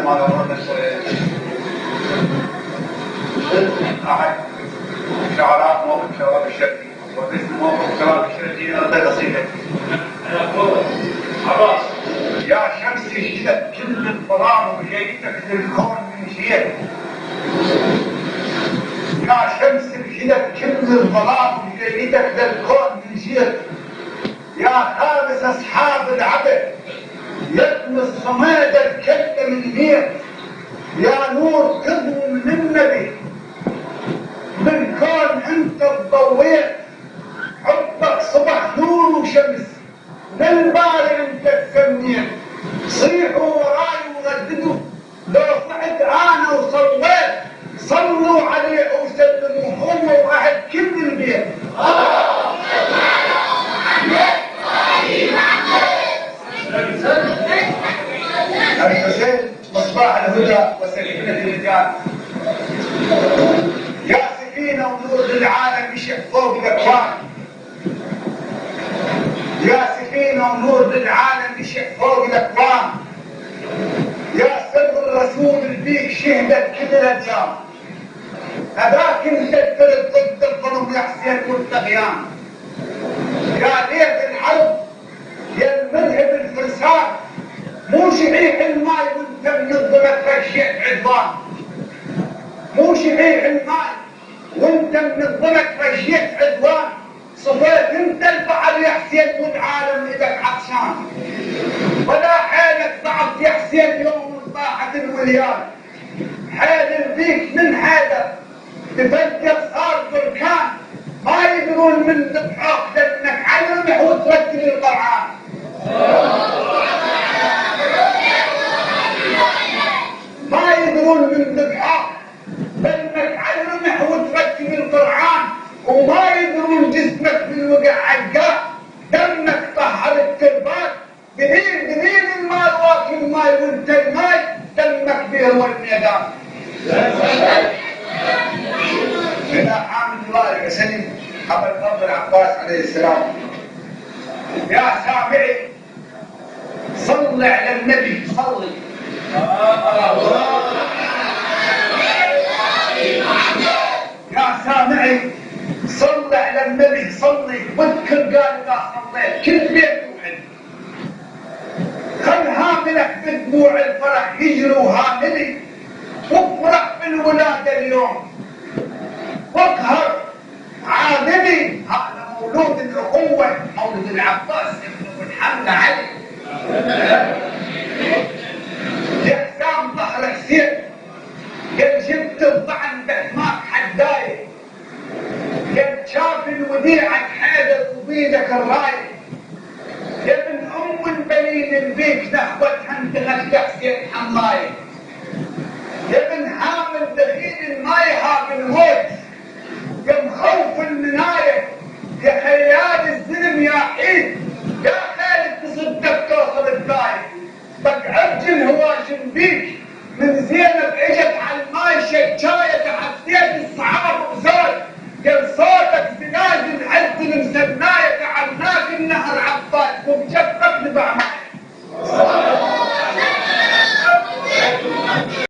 ما ورد احد شعراء موقف شباب الشرقي وباسم موقف شباب الشرقي اعطي قصيده. عباس يا شمس اشتت كل الظلام وجيتك للكون من شيء. يا شمس اشتت كل الظلام وجيتك للكون من شيء. يا خامس اصحاب العبد يطمس صماد الكلب من ميت. يا نور تضوي من النبي بالكون انت تضويت. حبك صبح نور وشمس للباري انت تسميت. صيحوا وراي ورددوا لو صحت انا وصليت. صلوا عليه وسلموا هو واهل كل البيت. الحسين مصباح الهدى وسكينة الرجال. يا سكينة ونور للعالم يشع فوق الأكوان. يا سكينة ونور للعالم يشع فوق الأكوان. يا سر الرسول البيك شهدت كل الأديان. أباك انت الفرد ضد الظلم يا حسين والطغيان. يا ليث الحرب يا المذهب الفرسان. مو شعيح الماي وانت منظمة رشيع عدوان. مو شعيح الماي وانت منظمة رشيع عدوان. صفيت انت البحر يا حسين والعالم ايدك عطشان. ولا حالك ضعف يا حسين يوم طاحت الوليان. حال بيك من حالك تفجر صار بركان. ما يدرون من ذبحوك لانك علمح وترتل القرآن. ما يدرون من ذبحوك لانك علمح وترتل القرآن. وما يدرون جسمك بالوقع عقاب. دمك طهر التربات. دليل الماء واكل الماء وانت الماء دمك بيروى الميدان. هنا حامد الله الحسني أبا الفضل العباس عليه السلام. يا سامعي صل على النبي صلي. يا سامعي صل على النبي صلي. واذكر قال اذا صليت كل بيت وحد. خل هاملك بدموع الفرح يجروا هاملي. وافرح بالولاده اليوم واقهر عاملي. هذا مولود الاخوه مولد العباس ابن الحمد علي. يا حسام ظهر حسين قد جبت الطعن بحماك حدايه. قد شاف الوديعك حيدر وبيدك الرايه. يا ابن ام البنين البيك نخوتها انت غشت حسين حمايه.